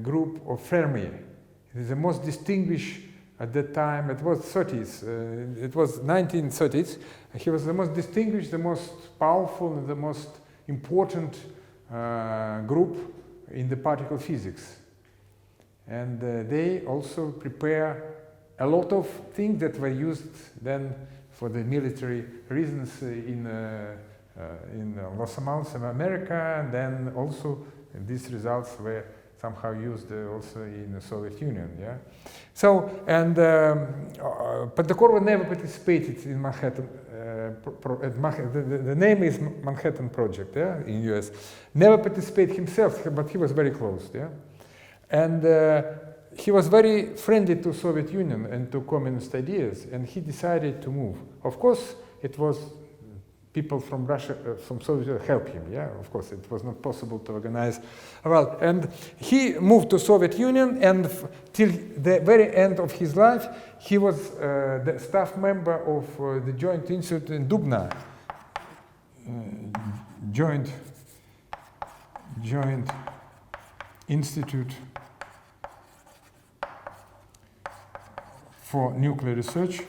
group of Fermi. It is the most distinguished at that time. It was 30s. It was 1930s. He was the most distinguished, the most powerful, and the most important group in the particle physics. And they also prepare a lot of things that were used then for the military reasons in Los Alamos, America, and then also these results were somehow used also in the Soviet Union. Yeah. So, and Pontokorova never participated in Manhattan. The name is Manhattan Project, yeah, in US. Never participated himself, but he was very close. Yeah. And he was very friendly to Soviet Union and to communist ideas, and he decided to move. Of course, it was people from Russia, from Soviet Union helped him, yeah, of course, it was not possible to organize. Well, and he moved to Soviet Union, and till the very end of his life, he was the staff member of the Joint Institute in Dubna, Joint Institute for Nuclear Research.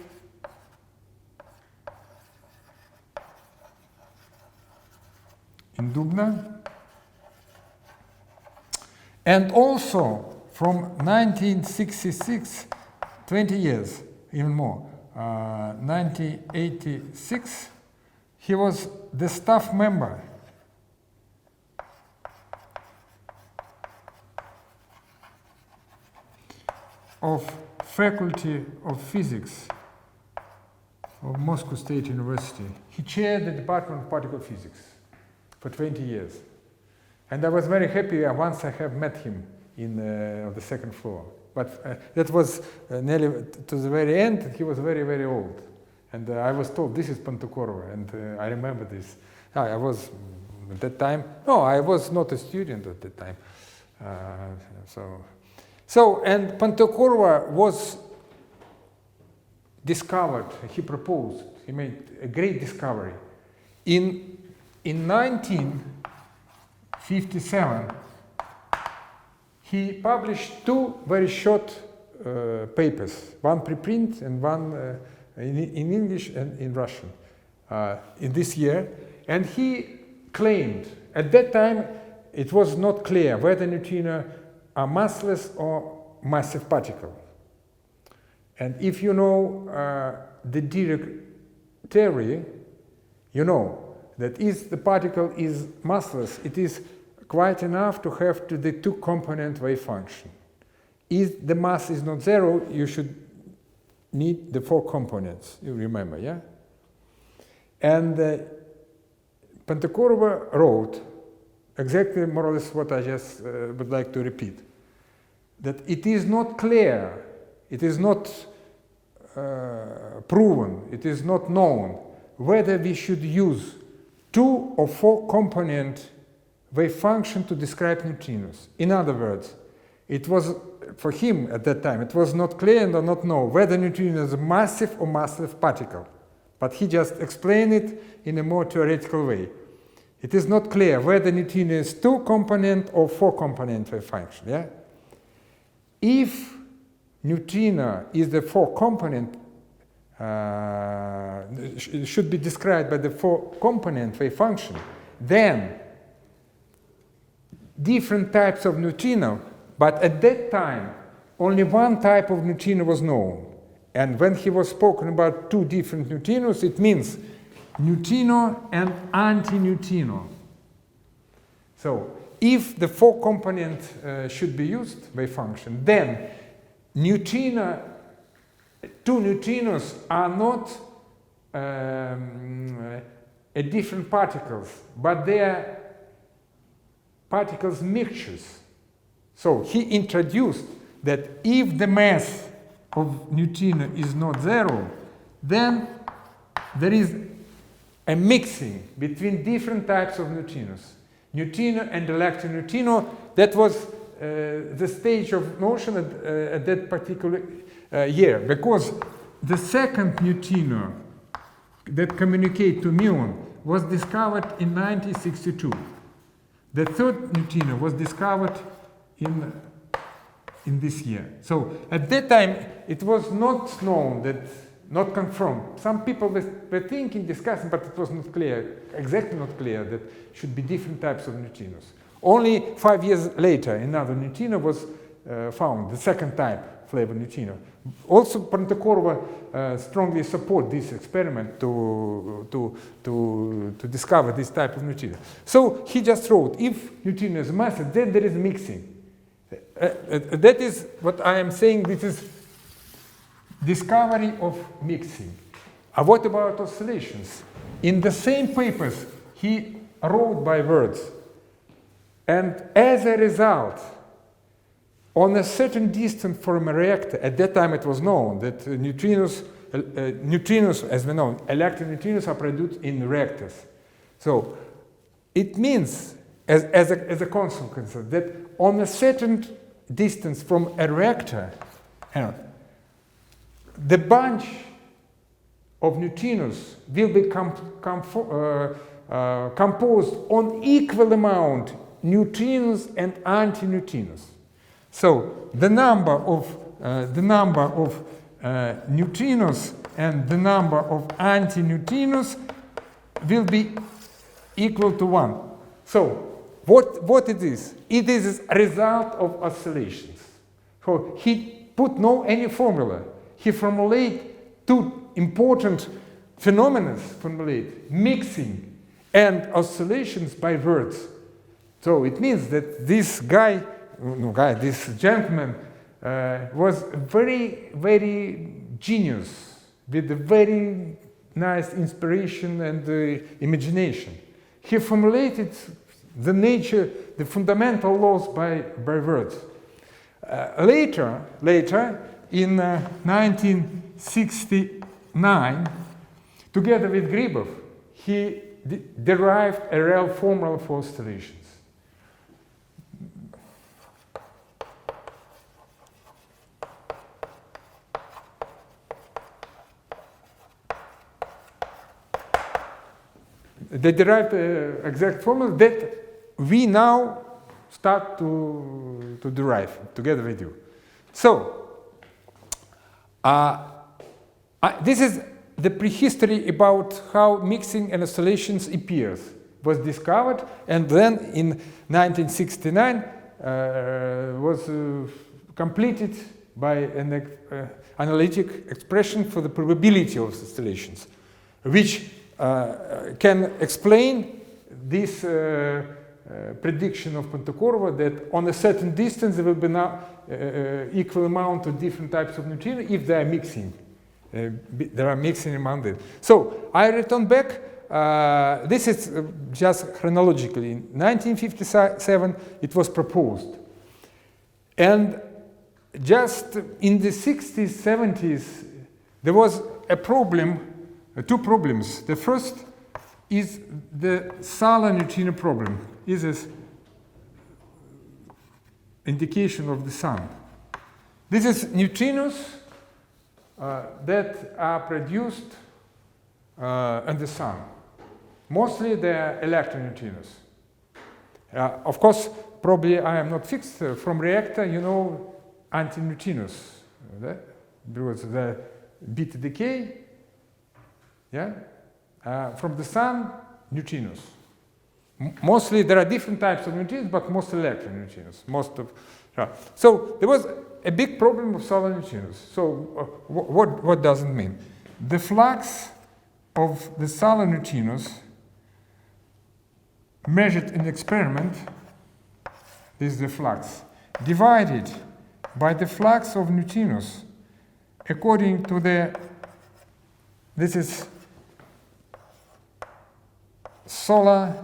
In Dubna, and also from 1966, 20 years, even more, 1986, he was the staff member of Faculty of Physics of Moscow State University. He chaired the Department of Particle Physics for 20 years. And I was very happy once I have met him on the second floor. But that was nearly to the very end. He was very, very old. And I was told, this is Pantokorova. And I remember this. I was, at that time, no, I was not a student at that time. And Pantokorova was discovered, he proposed, he made a great discovery. In 1957, he published two very short papers, one preprint and one in English and in Russian, in this year. And he claimed, at that time, it was not clear whether neutrinos are massless or massive particles. And if you know the Dirac theory, you know that if the particle is massless, it is quite enough to have the two-component wave function. If the mass is not zero, you should need the four components, you remember, yeah? And Pantokorova wrote exactly more or less what I just would like to repeat, that it is not clear, it is not proven, it is not known whether we should use two or four component wave function to describe neutrinos. In other words, it was, for him at that time, it was not clear and not known whether neutrino is a massive or massless particle. But he just explained it in a more theoretical way. It is not clear whether neutrino is two-component or four-component wave function. Yeah? If neutrino is the four-component, should be described by the four-component wave function, then different types of neutrino, but at that time only one type of neutrino was known. And when he was spoken about two different neutrinos, it means neutrino and antineutrino. So if the four-component should be used wave function, then two neutrinos are not different particles, but they are particles mixtures. So he introduced that if the mass of neutrino is not zero, then there is a mixing between different types of neutrinos. Neutrino and electroneutrino, that was the stage of motion at that particular year, because the second neutrino that communicates to muon was discovered in 1962. The third neutrino was discovered in this year. So at that time, it was not known, not confirmed. Some people were thinking, discussing, but it was not clear, exactly not clear, that should be different types of neutrinos. Only 5 years later, another neutrino was found, the second type, flavor neutrino. Also, Pantokorova strongly support this experiment to discover this type of neutrino. So he just wrote, if neutrino is massive, then there is mixing. That is what I am saying, this is discovery of mixing. What about oscillations? In the same papers, he wrote by words. And as a result, on a certain distance from a reactor, at that time it was known that neutrinos, as we know, electroneutrinos are produced in reactors. So it means, as a consequence, that on a certain distance from a reactor, the bunch of neutrinos will be composed on equal amount neutrinos and antineutrinos. So the number of neutrinos and the number of antineutrinos will be equal to 1. So what it is? It is a result of oscillations. So he put no any formula. He formulate two important phenomena, mixing and oscillations by words. So it means that this this gentleman was very, very genius, with a very nice inspiration and imagination. He formulated the fundamental laws by words. Later, in 1969, together with Gribov, he derived a real formula for oscillations. They derived an exact formula that we now start to derive together with you. So, this is the prehistory about how mixing and oscillations appears. Was discovered, and then in 1969 was completed by an analytic expression for the probability of oscillations, which can explain this prediction of Pontokorova that on a certain distance there will be now equal amount of different types of neutrinos if they are mixing. There are mixing among them. So I return back. This is just chronologically. In 1957 it was proposed. And just in the 60s, 70s, there was a problem, two problems. The first is the solar neutrino problem. Is this indication of the sun. This is neutrinos that are produced in the sun. Mostly they are electroneutrinos. Of course, probably I am not fixed. From reactor, you know, antineutrinos. Because the beta decay. Yeah. From the sun, neutrinos. Mostly there are different types of neutrinos, but mostly electroneutrinos. So there was a big problem with solar neutrinos. So what does it mean? The flux of the solar neutrinos measured in experiment, this is the flux, divided by the flux of neutrinos according to this is solar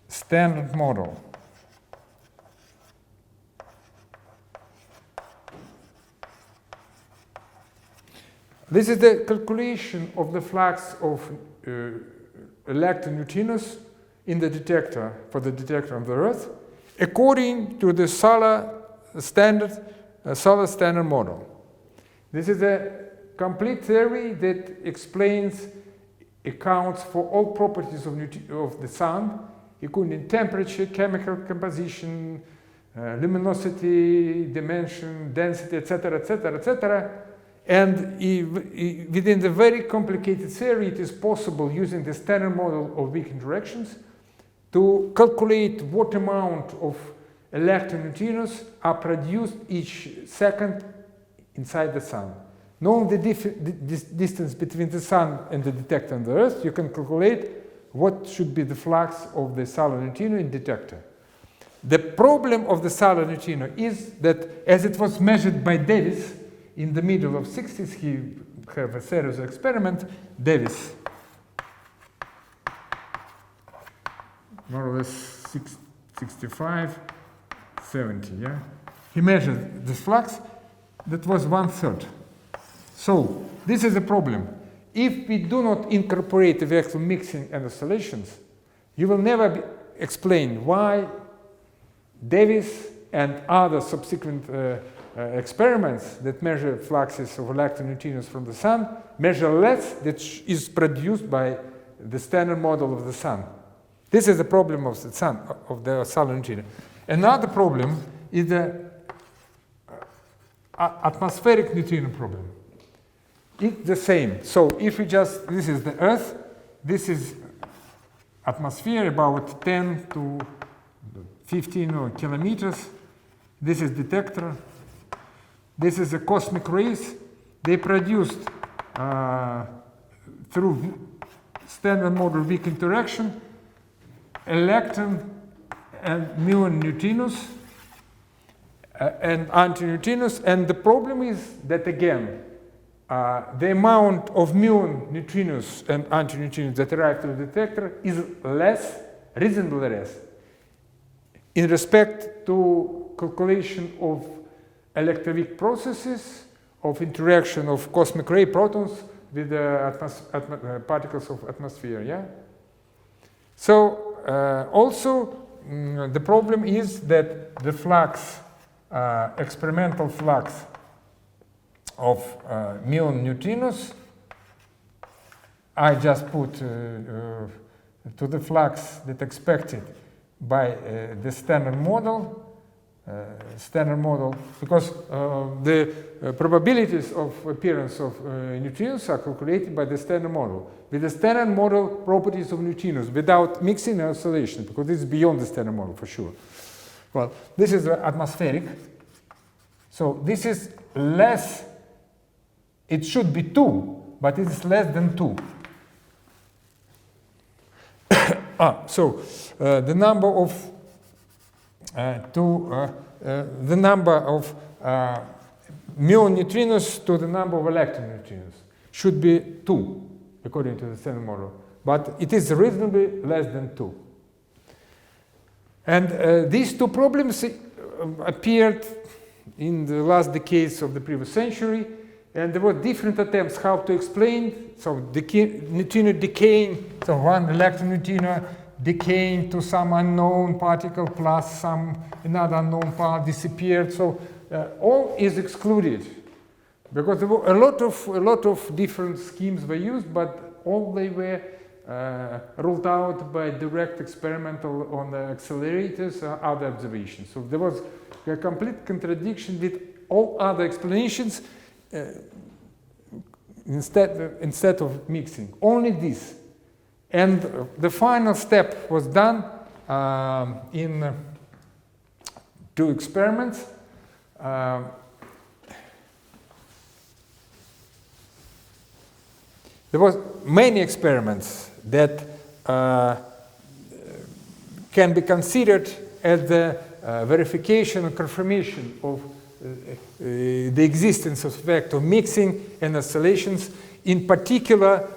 standard model. This is the calculation of the flux of electroneutrinos in the detector, for the detector on the Earth, according to the solar standard model. This is a complete theory that accounts for all properties of the sun, including temperature, chemical composition, luminosity, dimension, density, etc., etc., etc. And within the very complicated theory, it is possible, using the standard model of weak interactions, to calculate what amount of electroneutrinos are produced each second inside the sun. Knowing the distance between the sun and the detector on the Earth, you can calculate what should be the flux of the solar neutrino in detector. The problem of the solar neutrino is that, as it was measured by Davis in the middle of 60s, he had a series of experiments, Davis, more or less 65, 70, yeah? He measured the flux that was 1/3. So, this is a problem. If we do not incorporate the actual mixing and oscillations, you will never explain why Davis and other subsequent experiments that measure fluxes of electroneutrinos from the sun measure less that is produced by the standard model of the sun. This is the problem of the sun, of the solar neutrino. Another problem is the atmospheric neutrino problem. It's the same. So if we just, this is the Earth, this is atmosphere about 10 to 15 kilometers. This is detector. This is the cosmic rays. They produced through standard model weak interaction electron and muon neutrinos and antineutrinos. And the problem is that, again, the amount of muon neutrinos and antineutrinos that arrive to the detector is less, reasonably less, in respect to calculation of electroweak processes, of interaction of cosmic ray protons with the particles of atmosphere. Yeah. So also the problem is that the flux, experimental flux of muon neutrinos, I just put to the flux that expected by the standard model, because the probabilities of appearance of neutrinos are calculated by the standard model, with the standard model properties of neutrinos, without mixing and oscillation, because this is beyond the standard model for sure. Well, this is atmospheric, so this is less, it should be 2, but it is less than 2. So the number of the number of muon neutrinos to the number of electron neutrinos should be 2, according to the standard model, but it is reasonably less than 2. And these two problems appeared in the last decades of the previous century, and there were different attempts how to explain. So neutrino decaying, so one electron neutrino decaying to some unknown particle plus some another unknown part disappeared. So all is excluded because there were a lot of different schemes were used, but all they were ruled out by direct experimental on the accelerators or other observations. So there was a complete contradiction with all other explanations. Instead of mixing, only this. And the final step was done in 2 experiments. There was many experiments that can be considered as the verification and confirmation of the existence of effect of mixing and oscillations, in particular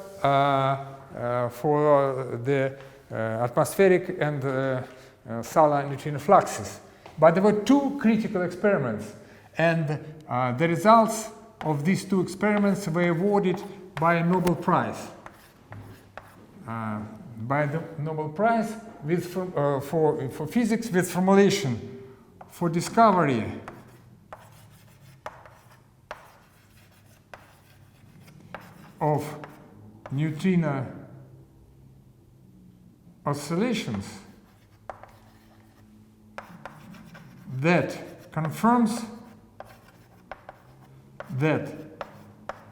for the atmospheric and solar neutrino fluxes. But there were 2 critical experiments, and the results of these 2 experiments were awarded by a Nobel Prize. By the Nobel Prize with, for physics with formulation for discovery of neutrino oscillations that confirms that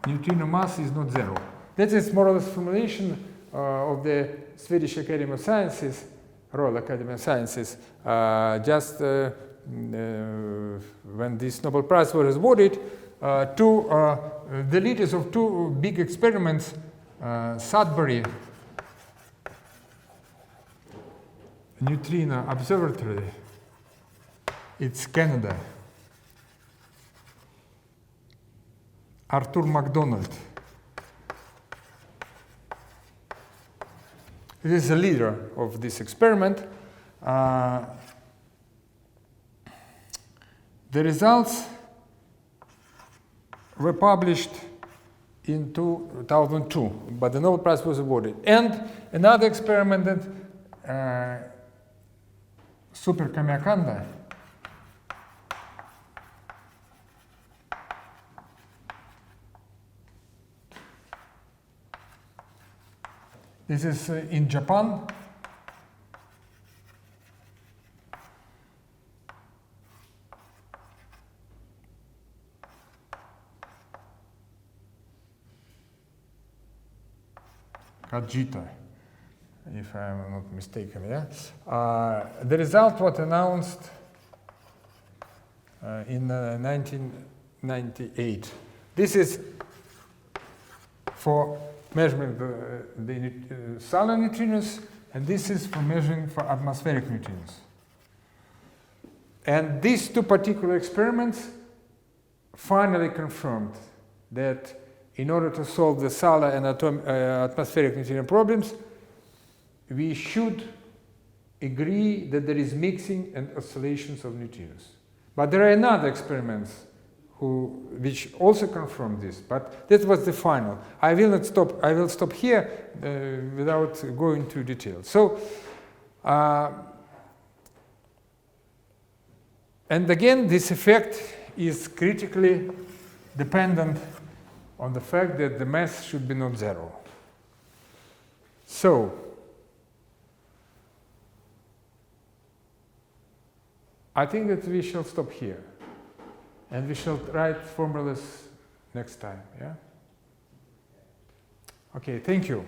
neutrino mass is not 0. That is more or less formulation of the Swedish Academy of Sciences, Royal Academy of Sciences, just when this Nobel Prize was awarded to the leaders of 2 big experiments, Sudbury Neutrino Observatory, it's Canada, Arthur MacDonald. He is the leader of this experiment. The results were published in 2002, but the Nobel Prize was awarded. And another experiment that Super Kamiakanda this is in Japan. Kajita, if I'm not mistaken, yeah. The result was announced in 1998. This is for measuring the solar neutrinos, and this is for measuring for atmospheric neutrinos. And these 2 particular experiments finally confirmed that in order to solve the solar and atmospheric neutrino problems, we should agree that there is mixing and oscillations of neutrinos. But there are another experiments which also confirm this, but that was the final. I will stop here without going into detail. So, and again, this effect is critically dependent on the fact that the mass should be not zero. So, I think that we shall stop here, and we shall write formulas next time, yeah? Okay, thank you.